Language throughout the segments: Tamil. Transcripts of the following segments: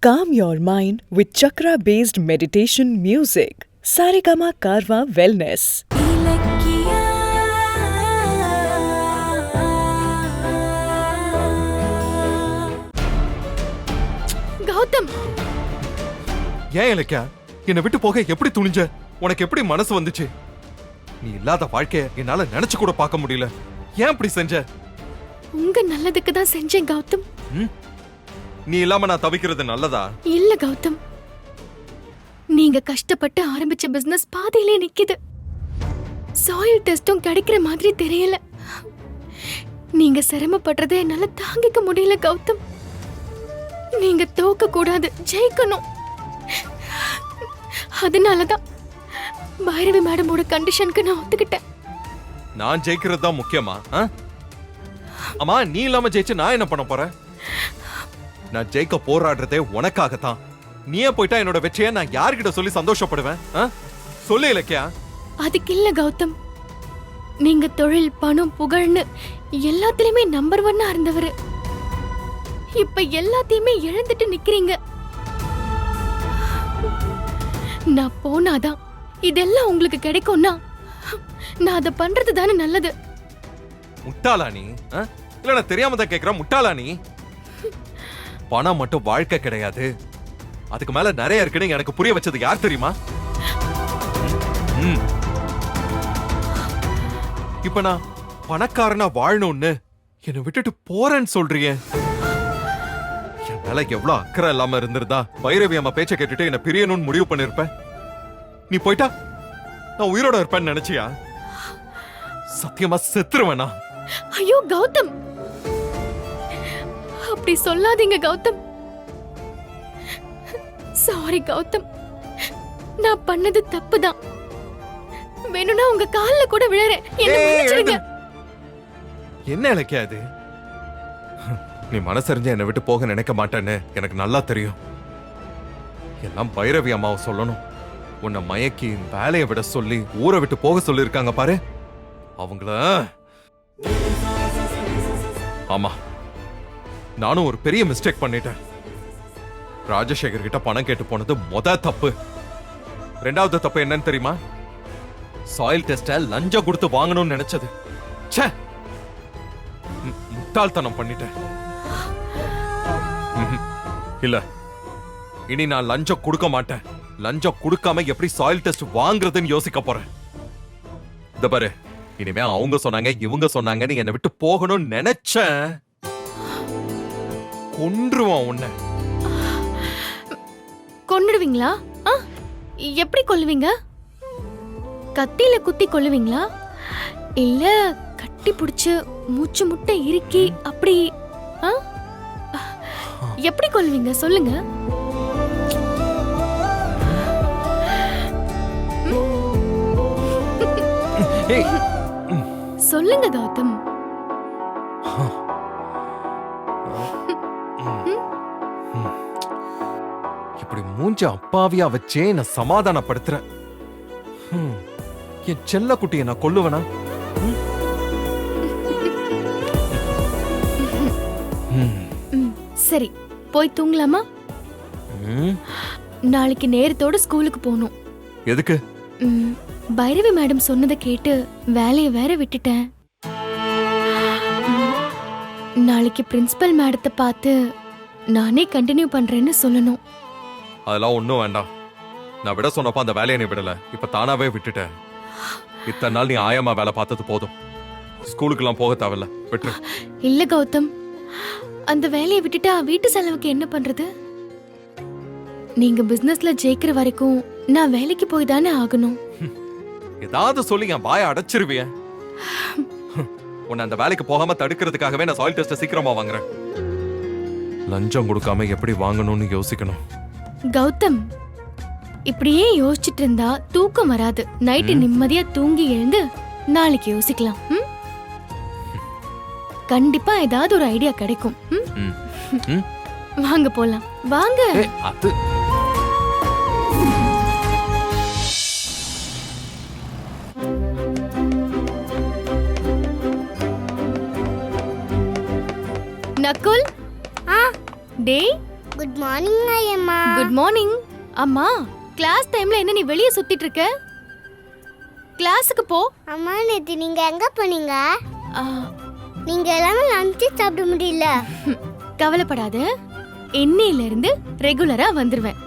Calm your mind with chakra-based meditation music. Saregama Karwa Wellness. Gautham, ஏன் இலக்கியா என்னை விட்டு போக எப்படி துணிஞ்ச? உனக்கு எப்படி மனசு வந்துச்சு? நீ இல்லாத வாழ்க்கைய என்னால நினைச்சு கூட பார்க்க முடியல. ஏன் இப்படி செஞ்ச? உங்க நல்லதுக்கு தான் செஞ்சேன் கௌதம். நீ இல்லாம நான் தவிக்கிறது நல்லதா? இல்ல கௌதம், நீங்க கஷ்டப்பட்டு ஆரம்பிச்ச பிசினஸ் பாதியிலே நிக்குது. சாயில் டெஸ்டும் கிடைக்கிற மாதிரி தெரியல. நீங்க சிரமப்படுறதை என்னால தாங்கிக்க முடியல கௌதம். நீங்க தோக்க கூடாது, ஜெயிக்கணும். அதனாலதான் பைரவி மேடமோட கண்டிஷனுக்கு நான் ஒத்துக்கிட்டேன். நான் ஜெயிக்கிறது தான் முக்கியமா? அம்மா, நீ இல்லாம ஜெயிச்சு நான் என்ன பண்ண போறேன்? நான் ஜெயிக்க போராடுறதே உனக்காகத்தான். நீயே போயிட்டா என்னோட வெற்றியை நான் யார்கிட்ட சொல்லி சந்தோஷப்படுவேன்? சொல்லு இலக்கியா. அதுக்கு இல்ல கௌதம், நீங்க தொழில், பணம், புகழ்னு எல்லாத்துலயுமே நம்பர் 1 இருந்தவரு. இப்ப எல்லாத்தையுமே இழந்துட்டு நிக்கிறீங்க. நான் போனாதான் இதெல்லாம் உங்களுக்கு கிடைக்கும்னா நான் அதை பண்றது தானே நல்லது. முட்டாளா நீ? இல்ல நான் தெரியாம தான் கேக்குறேன். முட்டாளா நீ? பணம் மட்டும் வாழ்க்கை கிடையாது, அதுக்கு மேல நிறைய இருக்குன்னு எனக்கு புரிய வச்சது யார் தெரியுமா? இப்ப நான் பணக்காரனா வாழணும்னு என்னை விட்டுட்டு போறேன்னு சொல்றியே. என் மேல எவ்வளவு அக்கறை இல்லாம இருந்திருந்தா பைரவி அம்மா பேச்ச கேட்டுட்டு என்ன பிரியணும்னு முடிவு பண்ணிருப்பேன். நீ போயிட்டா நான் உயிரோட இருப்பேன்னு நினைச்சியா? சத்தியமா செத்துருவேனா? ஐயோ கௌதம், அப்படி சொல்லாதீங்க கௌதம். சாரி கௌதம், நான் பண்ணது தப்புதான். வேணும்னா உங்க கால்ல கூட விழறேன், என்ன மன்னிச்சிடுங்க. என்ன இலக்கியா இது? நீ மனசறிஞ்சு என்னை விட்டு போக நினைக்க மாட்டேன்னு எனக்கு நல்லா தெரியும். எல்லாம் பைரவி அம்மாவை சொல்லணும். உன்னை மயக்கி வேலையை விட சொல்லி ஊரை விட்டு போக சொல்லி இருக்காங்க பாரு அவங்கள. ஆமா, நானும் ஒரு பெரிய மிஸ்டேக் பண்ணிட்டேன். ராஜசேகர் கிட்ட பணம் கேட்டு போனது தப்பு. ரெண்டாவது தப்பு என்னன்னு தெரியுமா? சாயில் டெஸ்ட லஞ்சம் கொடுத்து வாங்கணும்னு நினைச்சது. ச்சே, முட்டாள்தனம் பண்ணிட்டேன். இல்ல, இனி நான் லஞ்சம் கொடுக்க மாட்டேன். லஞ்சம் கொடுக்காம எப்படி சாயில் டெஸ்ட் வாங்குறதுன்னு யோசிக்க போறேன். இந்த பாரு, இனிமே அவங்க சொன்னாங்க இவங்க சொன்னாங்கன்னு என்னை விட்டு போகணும்னு நினைச்சேன், கொன்றுவான் உன்னை. கொன்னுடுவீங்களா? எப்படி கொல்லுவீங்க? கத்தியில குத்தி கொல்லுவீங்களா? இல்ல கட்டி புடிச்சு மூச்சு முட்டை இறுக்கி அப்படி எப்படி கொல்லுவீங்க சொல்லுங்க. சொல்லுங்க கௌதம். இப்படி மூஞ்ச அப்பாவியா வச்சே நான் சமாதானப்படுத்துறேன். என் செல்ல குட்டியை நான் கொல்லுவனா? சரி, போய் தூங்கலாமா? நாளைக்கு நேரத்தோட ஸ்கூலுக்கு போகணும். எதுக்கு? பைரவி மேடம் சொன்னதை கேட்டு வேலையை வேற விட்டுட்டேன். நாளைக்கு பிரின்சிபல் மேடத்தை பார்த்து நானே கண்டினியூ பண்றேன்னு சொல்லணும். அதெல்லாம் ஒண்ணும் வேண்டாம். நான் விட சொன்னப்ப அந்த வேலையை நீ விடல, இப்ப தானாவே விட்டுட்டேன். இத்தனை நாள் நீ ஆயமா வேலை பார்த்தது போதும். ஸ்கூலுக்கு எல்லாம் போக தேவையில்ல, விட்டு. இல்ல கௌதம், அந்த வேலையை விட்டுட்டா வீட்டு செலவுக்கு என்ன பண்றது? நீங்க பிசினஸ்ல ஜெயிக்கிற வரைக்கும் நான் வேலைக்கு போய் தானே ஆகணும். ஏதாவது சொல்லி என் வாயை அடைச்சிருவிய. உன்னை அந்த வேலைக்கு போகாம தடுக்கிறதுக்காகவே நான் சாயில் டெஸ்ட் சீக்கிரமா வாங்குறேன். லஞ்சம் கொடுக்காம எப்படி வாங்கணும்னு யோசிக்கணும். கௌதம், இப்படியே யோசிச்சுட்டு இருந்தா தூக்கம் வராது. நைட்டு நிம்மதியா தூங்கி எழுந்து நாளைக்கு யோசிக்கலாம். கண்டிப்பா ஏதாவது ஒரு ஐடியா கிடைக்கும். வாங்க போலாம், வாங்க. அது நக்குல், டேய் குட் மார்னிங் ஐயம்மா. Good morning. அம்மா, கிளாஸ் டைம்ல என்ன நீ வெளிய சுத்திட்டு இருக்க? கிளாஸுக்கு போ. அம்மா நேத்து நீங்க எங்க போனீங்க? ஆ, நீங்க எல்லாமே லஞ்ச் சாப்பிட முடியல. கவலைப்படாத, இன்னையில இருந்து ரெகுலரா வந்துருவேன்.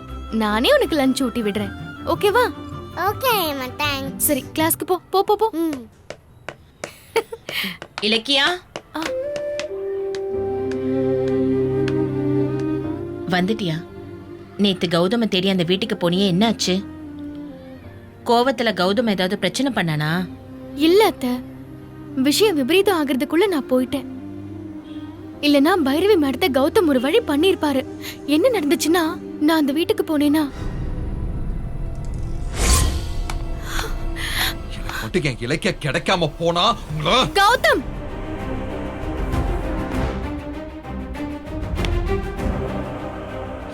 நானே உனக்கு லஞ்ச் ஊட்டி விடுறேன். ஓகேவா? ஓகே ஐயம்மா, தேங்க்ஸ். சரி, கிளாஸ்க்கு போ போ போ போ. இலக்கியா, ஆ. வந்துட்டியா? நேத்து கௌதம தேடி அந்த வீட்டுக்கு போனியே, என்னாச்சு? கோவத்துல கௌதம் ஏதாவது பிரச்சனை பண்ணானா? இல்ல அத்தை, விஷயம் விபரீதம் ஆகிறதுக்குள்ள நான் போயிட்டேன். இல்லனா பைரவி மேடத்தை கௌதம் ஒரு வழி பண்ணிருப்பாரு. என்ன நடந்துச்சுன்னா, நான் அந்த வீட்டுக்கு போனேனா மட்டும் என் இலக்கிய கிடைக்காம போனா கௌதம்,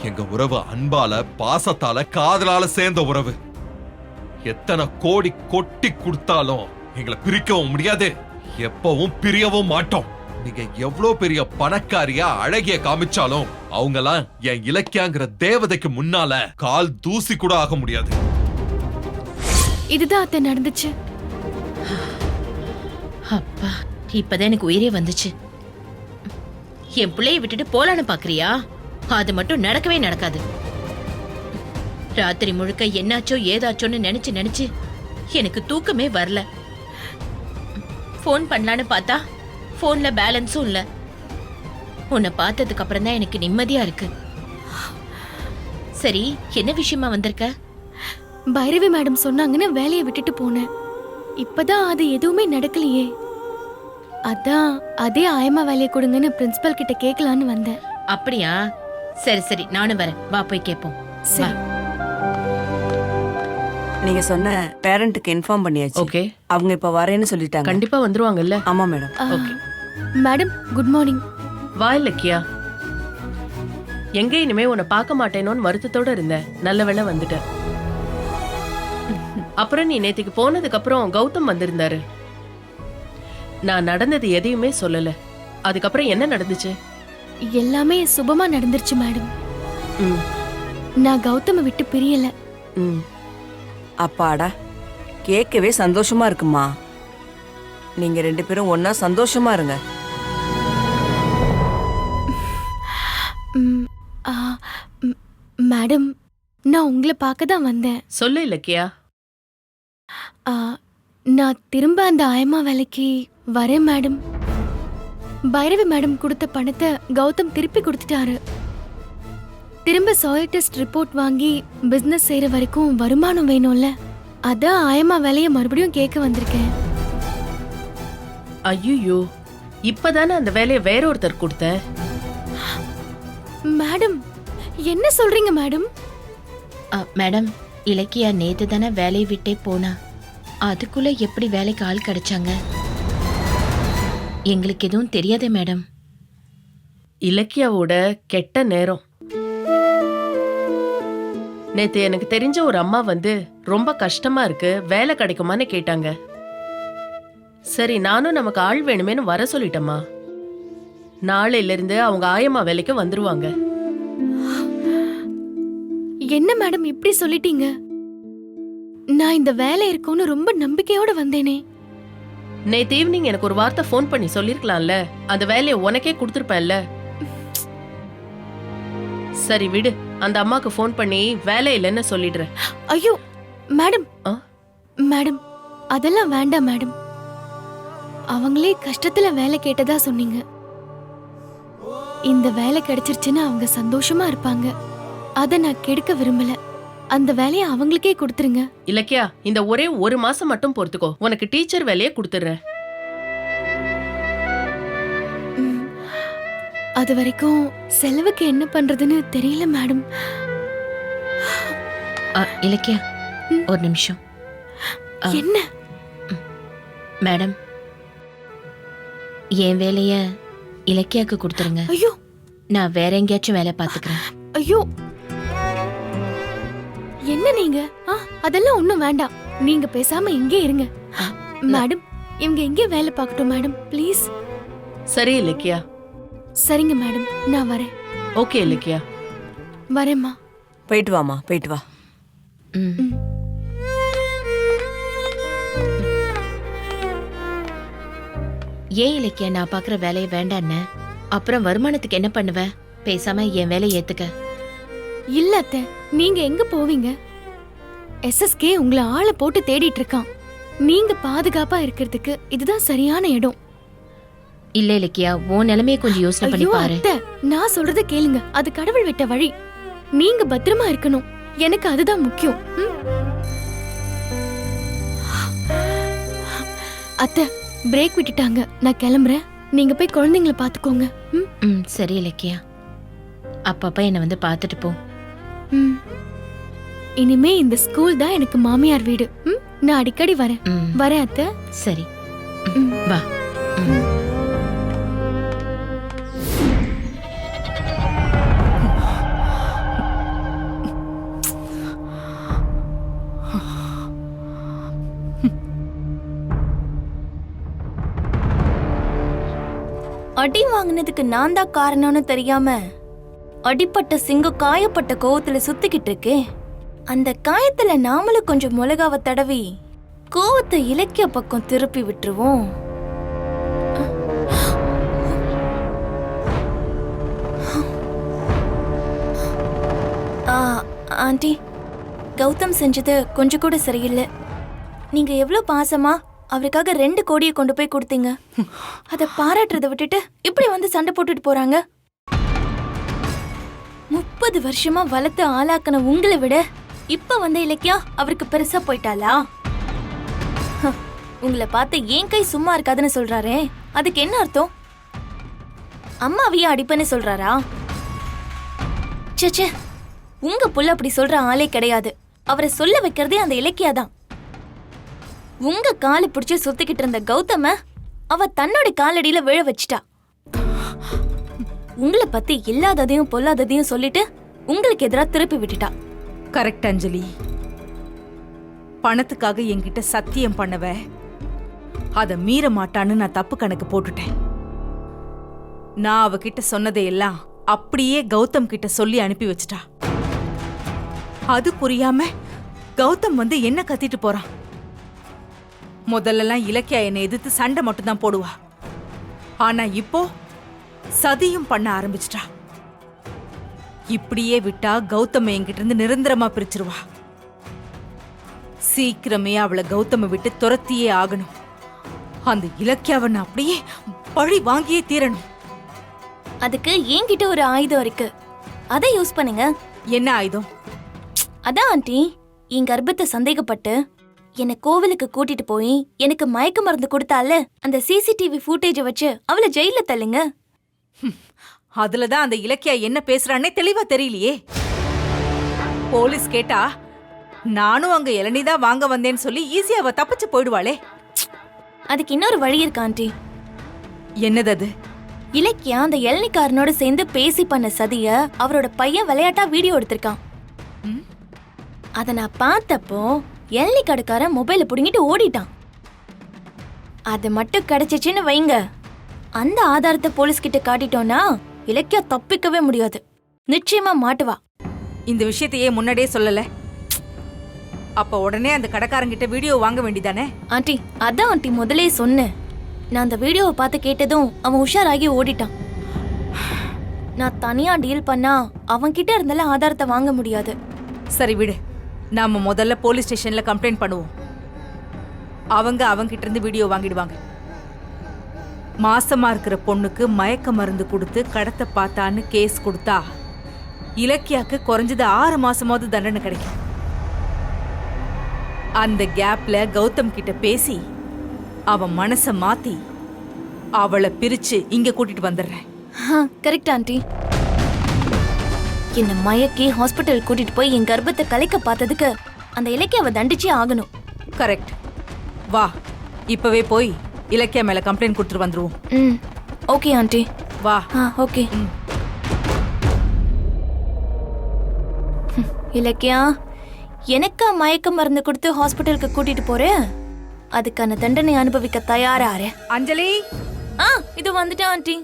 எங்க உறவு அன்பால, பாசத்தால, காதலால சேர்ந்த உறவு. எத்தனை கோடி கொட்டி கொடுத்தாலும் எங்களை பிரிக்கவும் முடியாது, எப்பவும் பிரியவும் மாட்டோம். நீங்க எவ்வளவு பெரிய பணக்காரியா அழகிய காமிச்சாலும் அவங்கலாம் என் இலக்கியாங்கிற தேவதைக்கு முன்னால கால் தூசி கூட ஆக முடியாது. இதுதான் அத்தை நடந்துச்சு. அப்பா, இப்பதான் எனக்கு உயிரே வந்துச்சு. என் பிள்ளைய விட்டுட்டு போலான்னு பாக்குறியா? அது மட்டும் நடக்கவே நடக்காது. ராத்திரி முழுக்க என்னாச்சோ ஏதாச்சோன்னு நினைச்சு நினைச்சு எனக்கு தூக்கமே வரல. போன் பண்ணலான்னு பார்த்தா போன்ல பேலன்ஸும் இல்ல. உன்னை பார்த்ததுக்கு அப்புறம் தான் எனக்கு நிம்மதியா இருக்கு. சரி, என்ன விஷயமா வந்திருக்க? பைரவி மேடம் சொன்னாங்கன்னு வேலையை விட்டுட்டு போனேன். இப்பதான் அது எதுவுமே நடக்கலையே. அதான் அதே ஆயமா வேலையை கொடுங்கன்னு பிரின்சிபல் கிட்ட கேட்கலான்னு வந்தேன். அப்படியா? சரி சரி, நானும் வரேன். வா, போய் கேட்போம். சரி. நீங்க சொன்ன பேரண்ட்டுக்கு இன்ஃபார்ம் பண்ணியாச்சு. ஓகே, அவங்க இப்ப வரேன்னு சொல்லிட்டாங்க. கண்டிப்பா வந்துருவாங்கல்ல? ஆமா madam. Okay. Madam, good morning. வா இலக்கியா. எங்க இனிமே உன்னை பார்க்க மாட்டேனோன்னு வருத்தத்தோட இருந்தேன். நல்ல வேளை வந்துட்ட. அப்புறம் நீ நேத்துக்கு போனதுக்கு அப்புறம் கௌதம் வந்திருந்தாரு. நான் நடந்தது எதையுமே சொல்லல. அதுக்கப்புறம் என்ன நடந்துச்சு? எல்லாமே சுபமா நடந்துருச்சு மேடம். ம், நான் கௌதம விட்டு பிரியல. ம். அப்பாடா, கேட்கவே சந்தோஷமா இருக்குமா. நீங்க 2 பேரும் ஒன்னா சந்தோஷமா இருங்க. ம், ஆ, மேடம், நான் உங்களை பார்க்க தான் வந்தேன். சொல்லு இலக்கியா. ஆ, நான் திரும்ப அந்த ஆயமா வேலைக்கு வரேன் மேடம். பைரவி மேடம் கொடுத்த பணத்தை கௌதம் திருப்பி கொடுத்துட்டாரு. திரும்ப சாயில் டெஸ்ட் ரிப்போர்ட் வாங்கி பிசினஸ் செய்யற வரைக்கும் வருமானம் வேணும்ல, அதான் ஆயமா வேலையை மறுபடியும் கேட்க வந்திருக்கேன். ஐயோ, இப்பதானே அந்த வேலையை வேற ஒருத்தர் கொடுத்த. மேடம், என்ன சொல்றீங்க மேடம்? மேடம், இலக்கியா நேத்து தானே வேலையை விட்டே போனா. அதுக்குள்ள எப்படி வேலைக்கு ஆள் கிடைச்சாங்க? எங்களுக்கு எதுவும் தெரியாதே மேடம். இலக்கியாவோட கெட்ட நேரம். நேத்து எனக்கு தெரிஞ்ச ஒரு அம்மா வந்து ரொம்ப கஷ்டமா இருக்கு, வேலை கிடைக்குமான்னு கேட்டாங்க. சரி, நானும் நமக்கு ஆள் வேணுமேனு வர சொல்லிட்டேம்மா. நாளையில இருந்து அவங்க ஆயம்மா வேலைக்கு வந்துருவாங்க. என்ன மேடம் இப்படி சொல்லிட்டீங்க? நான் இந்த வேலை இருக்கும்னு ரொம்ப நம்பிக்கையோட வந்தேனே. நேத்து ஈவினிங் எனக்கு ஒரு வார்த்தை ஃபோன் பண்ணி சொல்லிருக்கலாம்ல, அந்த வேலையை உனக்கே கொடுத்துருப்பேன்ல. சரி விடு, அந்த அம்மாக்கு ஃபோன் பண்ணி வேலை இல்லைன்னு சொல்லிடுறேன். ஐயோ மேடம், ஆ? மேடம் அதெல்லாம் வேண்டாம் மேடம். அவங்களே கஷ்டத்துல வேலை கேட்டதா சொன்னீங்க. இந்த வேலை கிடைச்சிருச்சுன்னா அவங்க சந்தோஷமா இருப்பாங்க. அத நான் கெடுக்க விரும்பல. அந்த வேலையை அவங்களுக்கே கொடுத்துருங்க. இலக்கியா, இந்த ஒரே 1 மாசம் மட்டும் பொறுத்துக்கோ, உனக்கு டீச்சர் வேலையை கொடுத்துடுறேன். அது வரைக்கும் செலவுக்கு என்ன பண்றதுன்னு தெரியல மேடம். இலக்கியா, ஒரு நிமிஷம். என்ன மேடம், என் வேலைய இலக்கியாக்கு கொடுத்துருங்க. ஐயோ, நான் வேற எங்கேயாச்சும் வேலை பார்த்துக்கிறேன். ஐயோ, என்ன நீங்க? அதெல்லாம் ஒண்ணும் வேண்டாம். நீங்க பேசாம இங்கே இருங்க. மேடம், இவங்க எங்கே வேலை பார்க்கட்டும் மேடம், ப்ளீஸ். சரி இலக்கியா. சரிங்க மேடம், நான் வரேன். ஓகே இலக்கியா. வரேம்மா. போயிட்டு வாமா, போயிட்டு வா. ம். ஏன் இலக்கியா நான் பாக்குற வேலையை வேண்டான்னு அப்புறம் வருமானத்துக்கு என்ன பண்ணுவ? பேசாம என் வேலையை ஏத்துக்க. இல்ல அத்தை, நீங்க எங்க போவீங்க? எஸ்எஸ்கே உங்களை ஆளை போட்டு தேடிட்டு இருக்கான். நீங்க பாதுகாப்பா இருக்கிறதுக்கு இதுதான் சரியான இடம். இல்ல இலக்கியா, உன் நிலைமையை கொஞ்சம் யோசனை பண்ணி ஐயோ பாரு. அத்தை, நான் சொல்றத கேளுங்க. அது கடவுள் விட்ட வழி. நீங்க பத்திரமா இருக்கணும். எனக்கு அதுதான் முக்கியம். ம்? அத்தை, பிரேக் விட்டுட்டாங்க. நான் கிளம்புறேன். நீங்க போய் குழந்தைங்களை பாத்துக்கோங்க. ம்? ம், சரி இலக்கியா. அப்பப்ப என்ன வந்து பாத்துட்டு போ. ம். இனிமே இந்த ஸ்கூல் தான் எனக்கு மாமியார் வீடு. ம்? நான் அடிக்கடி வரேன். ம், வரேன் அத்தை. சரி. ம், வா. ம். அடி வாங்கினதுக்கு நான் தான் காரணம்னு தெரியாம அடிப்பட்ட சிங்கம் காயப்பட்ட கோவத்துல சுத்திக்கிட்டு இருக்கே. அந்த காயத்துல நாமளும் கொஞ்சம் மிளகாவை தடவி கோவத்தை இலக்கிய பக்கம் திருப்பி விட்டுருவோம். ஆண்டி, கௌதம் செஞ்சது கொஞ்சம் கூட சரியில்லை. நீங்க எவ்வளவு பாசமா அவருக்காக 2 கோடியை கொண்டு போய் கொடுத்தீங்க. அதை பாராட்டுறதை விட்டுட்டு இப்படி வந்து சண்டை போட்டுட்டு போறாங்க. 30 வருஷமா வளர்த்து ஆளாக்கின உங்களை விட இப்ப வந்த இலக்கியா அவருக்கு பெருசா போயிட்டாளா? உங்களை பார்த்து ஏன் கை சும்மா இருக்காதுன்னு சொல்றாரே, அதுக்கு என்ன அர்த்தம்? அம்மாவையே அடிப்பேன்னு சொல்றாரா? சேச்சே, உங்க புள்ள அப்படி சொல்ற ஆளே கிடையாது. அவரை சொல்ல வைக்கிறதே அந்த இலக்கியா தான். உங்க காலை பிடிச்சு சுத்திக்கிட்டு இருந்த கௌதம அவ தன்னோட காலடியில விழ வச்சிட்டா. உங்களை பத்தி இல்லாததையும் பொல்லாததையும் சொல்லிட்டு உங்களுக்கு எதிராக திருப்பி விட்டுட்டா. கரெக்ட் அஞ்சலி. பணத்துக்காக என்கிட்ட சத்தியம் பண்ணவ அத மீற மாட்டான்னு நான் தப்பு கணக்கு போட்டுட்டேன். நான் அவகிட்ட சொன்னதையெல்லாம் அப்படியே கௌதம் கிட்ட சொல்லி அனுப்பி வச்சிட்டா. அது புரியாம கௌதம் வந்து என்ன கத்திட்டு போறான். முதல்லலாம் இலக்கியா என்னை எதிர்த்து சண்டை மட்டும்தான் போடுவா. ஆனா இப்போ சதியும் பண்ண ஆரம்பிச்சிட்டா. இப்படியே விட்டா கௌதம என்கிட்ட இருந்து நிரந்தரமா பிரிச்சிருவா. சீக்கிரமே அவளை கௌதம விட்டு துரத்தியே ஆகணும். அந்த இலக்கியாவை நான் அப்படியே பழி வாங்கியே தீரணும். அதுக்கு என்கிட்ட ஒரு ஆயுதம் இருக்கு, அதை யூஸ் பண்ணுங்க. என்ன ஆயுதம்? அதான் ஆண்டி, என் கர்ப்பத்தை சந்தேகப்பட்டு என்னை கோவிலுக்கு கூட்டிட்டு போய் எனக்கு மயக்க மருந்து கொடுத்தால அந்த சிசிடிவி ஃபுட்டேஜை வச்சு அவளை ஜெயில தள்ளுங்க. அதுலதான் அந்த இலக்கியா என்ன பேசுறானே தெளிவா தெரியலையே. போலீஸ் கேட்டா நானும் அங்க இளநிதான் வாங்க வந்தேன்னு சொல்லி ஈஸியா அவ தப்பிச்சு போயிடுவாளே. அதுக்கு இன்னொரு வழி இருக்கு ஆண்டி. என்னது அது? இலக்கியா அந்த இளநிக்காரனோட சேர்ந்து பேசி பண்ண சதிய அவரோட பையன் விளையாட்டா வீடியோ எடுத்திருக்கான். அத நான் பார்த்தப்போ இளநி கடைக்காரன் மொபைல புடுங்கிட்டு ஓடிட்டான். அது மட்டும் கிடைச்சிச்சுன்னு வைங்க, அந்த ஆதாரத்தை போலீஸ் கிட்ட காட்டிட்டோம்னா இலக்கியா தப்பிக்கவே முடியாது. நிச்சயமா மாட்டுவா. இந்த விஷயத்தையே முன்னாடியே சொல்லல. அப்ப உடனே அந்த கடைக்காரங்கிட்ட வீடியோ வாங்க வேண்டியதானே? ஆண்டி, அதான் ஆண்டி முதலே சொன்னேன். நான் அந்த வீடியோவை பார்த்து கேட்டதும் அவன் உஷாராகி ஓடிட்டான். நான் தனியா டீல் பண்ணா அவன் கிட்ட இருந்தால ஆதாரத்தை வாங்க முடியாது. சரி விடு, நாம முதல்ல போலீஸ் ஸ்டேஷன்ல கம்ப்ளைண்ட் பண்ணுவோம். அவங்க கிட்ட இருந்து வீடியோ வாங்கிடுவாங்க. மாசமா இருக்கிற பொண்ணுக்கு மயக்க மருந்து கொடுத்து கடத்த பார்த்தான்னு கேஸ் கொடுத்தா இலக்கியாக்கு குறைஞ்சது 6 மாசமாவது தண்டனை கிடைக்கும். அந்த கேப்ல கௌதம் கிட்ட பேசி அவன் மனச மாத்தி அவளை பிரிச்சு இங்க கூட்டிட்டு வந்துடுறேன். Correct aunty. என்ன மயக்கி ஹாஸ்பிட்டல் கூட்டிட்டு போய் என் கர்ப்பத்தை கலைக்க பார்த்ததுக்கு அந்த இலக்கியாவை தண்டிச்சே ஆகணும். கரெக்ட். வா, இப்பவே போய் இலக்கியா மேல கம்ப்ளைண்ட் கொடுத்துட்டு வந்துருவோம். ம், ஓகே ஆண்டி. வா. ஓகே. இலக்கியா, எனக்கா மயக்க மருந்து கொடுத்து ஹாஸ்பிட்டலுக்கு கூட்டிட்டு போறேன். அதுக்கான தண்டனை அனுபவிக்க தயாராரு. அஞ்சலி, இது வந்துட்டேன் ஆண்டி.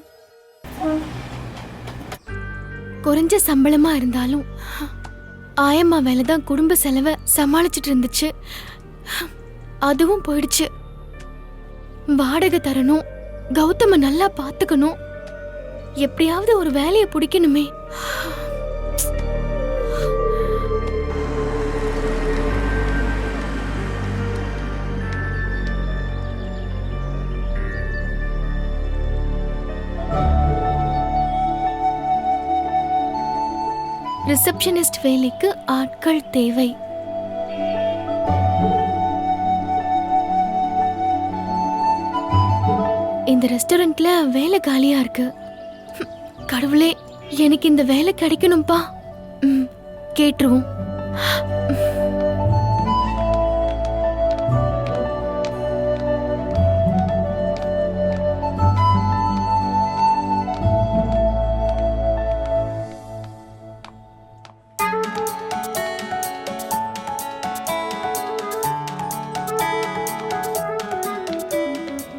குறைஞ்ச சம்பளமா இருந்தாலும் ஆயம்மா வேலை தான் குடும்ப செலவை சமாளிச்சிட்டு இருந்துச்சு. அதுவும் போயிடுச்சு. வாடகை தரணும், கௌதம நல்லா பாத்துக்கணும், எப்படியாவது ஒரு வேலையை பிடிக்கணுமே. ரிசப்ஷனிஸ்ட் வேலைக்கு ஆட்கள் தேவை. இந்த ரெஸ்டாரண்ட்ல வேலை காலியா இருக்கு. கடவுளே, எனக்கு இந்த வேலை கிடைக்கணும்பா. கேட்டுருவோம்.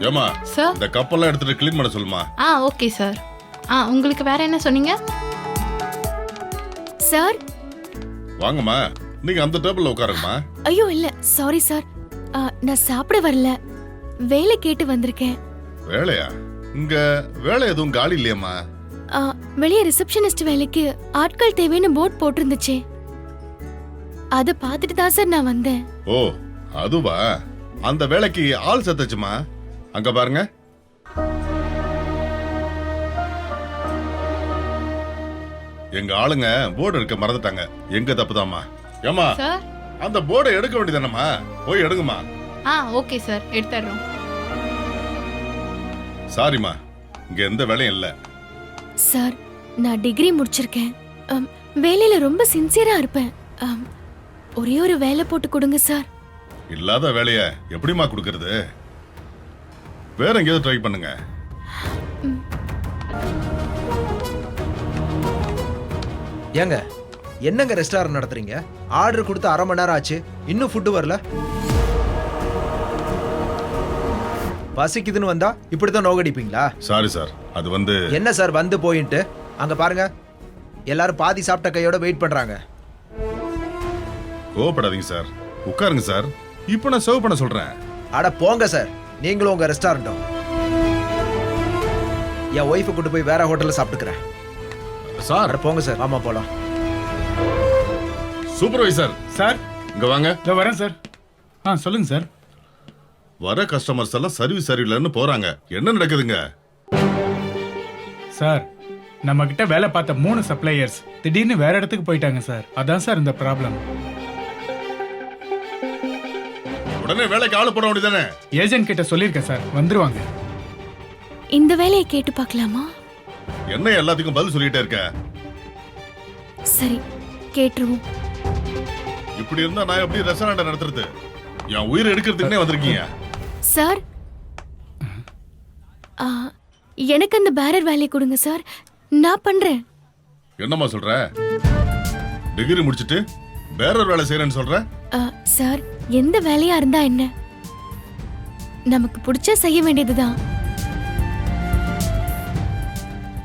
ஏமா சார், இந்த கப்பெல்லாம் எடுத்துட்டு க்ளீன் பண்ண சொல்லுமா. Okay sir. உங்களுக்கு வேற என்ன சொன்னீங்க சார்? வாங்கம்மா, நீங்க அந்த டேபிள்ல உட்காருங்கம்மா. ஐயோ இல்ல, சாரி சார். நான் சாப்பிட வரல, வேலை கேட்டு வந்திருக்கேன். வேலையா? இங்க வேலை எதுவும் காலி இல்லையம்மா. வெளியே ரிசப்ஷனிஸ்ட் வேலைக்கு ஆட்கள் தேவைன்னு போர்ட் போட்டிருந்துச்சே, அத பார்த்துட்டு தான் சார் நான் வந்தேன். ஓ அதுவா? அந்த வேலைக்கு ஆள் செத்துச்சுமா. அங்க பாருங்க. எங்க ஆளுங்க போர்டு எடுக்க மறந்துட்டாங்க. எங்க தப்புதாம்மா. ஏமா, சார்? அந்த போர்டை எடுக்க வேண்டியதானம்மா, போய் எடுங்கம்மா. Okay sir, எடுத்துறோம். சாரிம்மா, இங்க எந்த வேலையும் இல்ல. சார், நான் டிகிரி முடிச்சிருக்கேன். வேலையில ரொம்ப சின்சியரா இருப்பேன். ஒரே ஒரு வேலை போட்டு கொடுங்க சார். இல்லாத வேலைய எப்படிமா கொடுக்கறது? வேற எங்கேயாவது ட்ரை பண்ணுங்க. ஏங்க, என்னங்க ரெஸ்டாரண்ட் நடத்துறீங்க? ஆர்டர் கொடுத்து அரை மணி நேரம் ஆச்சு, இன்னும் ஃபுட்டு வரல. பசிக்குதுன்னு வந்தா இப்படித்தான் நோகடிப்பீங்களா? சாரி சார், அது வந்து என்ன சார் வந்து போயிட்டு? அங்க பாருங்க, எல்லாரும் பாதி சாப்பிட்ட கையோட வெயிட் பண்றாங்க. கோவப்படாதீங்க சார், உட்காருங்க சார். இப்ப நான் சர்வ் பண்ண சொல்றேன். அட போங்க சார், நீங்களும் உங்க ரெஸ்டாரண்ட்டும். என் ஒய்ஃபை கூட்டு போய் வேற ஹோட்டல்ல சாப்பிட்டுக்கிறேன் சார். அட போங்க சார், ஆமா போலாம். சூப்பர்வைசர் சார், இங்க வாங்க. இதோ வரேன் சார். சொல்லுங்க சார். வர கஸ்டமர்ஸ் எல்லாம் சர்வீஸ் சரியில்லைன்னு போறாங்க. என்ன நடக்குதுங்க சார்? நம்ம கிட்ட வேலை பார்த்த 3 சப்ளையர்ஸ் திடீர்னு வேற இடத்துக்கு போயிட்டாங்க சார். அதான் சார் இந்த ப்ராப்ளம். உடனே வேலைக்கு ஆளு போட வேண்டியதானே? ஏஜென்ட் கிட்ட சொல்லியிருக்கேன் சார், வந்துருவாங்க. இந்த வேலையை கேட்டு பார்க்கலாமா? என்ன எல்லாத்துக்கும் பதில் சொல்லிட்டே இருக்க? சரி, கேட்டுருவோம். இப்படி இருந்தா நான் எப்படி ரெஸ்டாரண்ட் நடத்துறது? என் உயிரை எடுக்கிறதுக்குனே வந்திருக்கீங்க. சார், எனக்கு அந்த பேரர் வேலையை கொடுங்க சார், நான் பண்றேன். என்னம்மா சொல்ற? டிகிரி முடிச்சிட்டு பேரர் வேலை செய்யறேன்னு சொல்ற? சார், எந்த வேலையா இருந்தா என்ன, நமக்கு பிடிச்சா செய்ய வேண்டியதுதான்.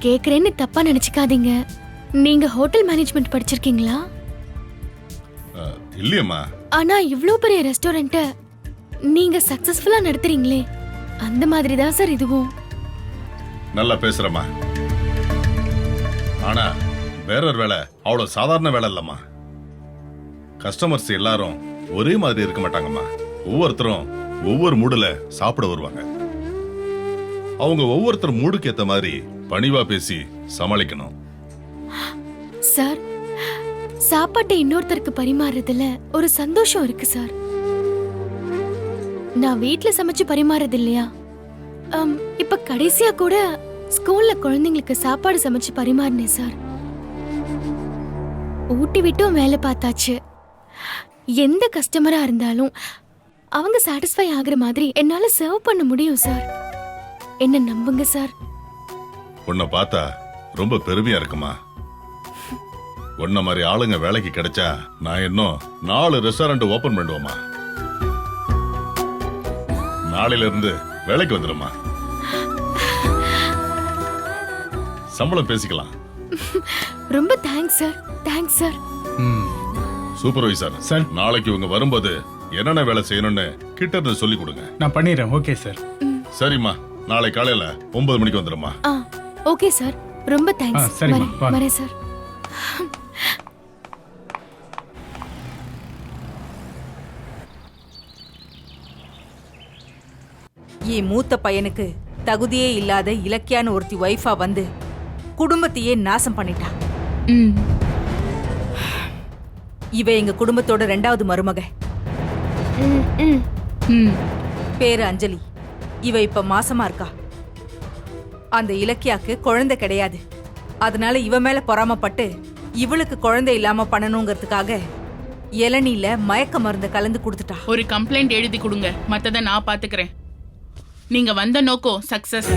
கேக்குறேன்னு தப்பா நினைச்சுக்காதீங்க. நீங்க ஹோட்டல் மேனேஜ்மெண்ட் படிச்சிருக்கீங்களா? இல்லையம்மா. ஆனா இவ்ளோ பெரிய ரெஸ்டாரண்ட்ட நீங்க சக்சஸ்ஃபுல்லா நடத்துறீங்களே, அந்த மாதிரி தான் சார் இதுவும். நல்லா பேசுறமா. ஆனா பேரர் வேலை அவ்வளவு சாதாரண வேலை இல்லம்மா. கஸ்டமர்ஸ் எல்லாரும் ஒரே மாதிரி இருக்க மாட்டாங்கம்மா. ஒவ்வொருத்தரும் ஒவ்வொரு மூடுல சாப்பிட வருவாங்க. அவங்க ஒவ்வொருத்தர் மூடுக்கு ஏத்த மாதிரி பணிவா பேசி சமாளிக்கணும். சார், சாப்பாட்டை இன்னொருத்தருக்கு பரிமாறுறதுல ஒரு சந்தோஷம் இருக்கு சார். நான் வீட்ல சமைச்சு பரிமாறது இல்லையா, இப்ப கடைசியா கூட ஸ்கூல்ல குழந்தைங்களுக்கு சாப்பாடு சமைச்சு பரிமாறினேன் சார். ஊட்டி விட்டும் வேலை பார்த்தாச்சு. எந்த கஸ்டமரா இருந்தாலும் அவங்க சாட்டிஸ்ஃபை ஆகுற மாதிரி என்னால சர்வ் பண்ண முடியும் சார். என்ன நம்புங்க சார். உன்னை பார்த்தா ரொம்ப பெருமையா இருக்குமா. உன்ன மாதிரி ஆளுங்க வேலைக்கு கிடைச்சா நான் இன்னும் 4 ரெஸ்டாரண்ட் ஓபன் பண்ணுவோமா. நாளையில இருந்து வேலைக்கு வந்துடுமா. சம்பளம் பேசிக்கலாம். ரொம்ப thanks sir. Thanks sir. Supervisor sir. நாளைக்கு இவங்க வரும்போது என்னென்ன வேலை செய்யணும்னு கிட்ட இருந்து சொல்லி கொடுங்க. நான் பண்ணிடுறேன். Okay sir. சரிம்மா, நாளை காலையில 9 மணிக்கு வந்துடும்மா. Okay sir. ரொம்ப தேங்க்ஸ். சரிம்மா, வாங்க. வரேன் சார். என் மூத்த பையனுக்கு தகுதியே இல்லாத இலக்கியான்னு ஒருத்தி ஒய்ஃபா வந்து குடும்பத்தையே நாசம் பண்ணிட்டா. இவ எங்க குடும்பத்தோட 2வது மருமக. பேரு அஞ்சலி. இவ இப்ப மாசமா இருக்கா. அந்த இலக்கியாக்கு குழந்தை கிடையாது. அதனால இவ மேல பொறாமப்பட்டு இவளுக்கு குழந்தை இல்லாம பண்ணணுங்கிறதுக்காக இளநீல மயக்க மருந்து கலந்து கொடுத்துட்டா. ஒரு கம்ப்ளைண்ட் எழுதி கொடுங்க, மத்தத நான் பாத்துக்கிறேன். நீங்க வந்த நோக்கம் சக்சஸ்.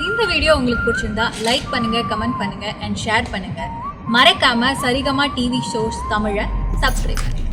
இந்த வீடியோ உங்களுக்கு பிடிச்சிருந்தா லைக் பண்ணுங்க, கமெண்ட் பண்ணுங்க அண்ட் ஷேர் பண்ணுங்க. மறக்காம சரிகமா டிவி ஷோஸ் தமிழை சப்ஸ்கிரைப் பண்ணுங்க.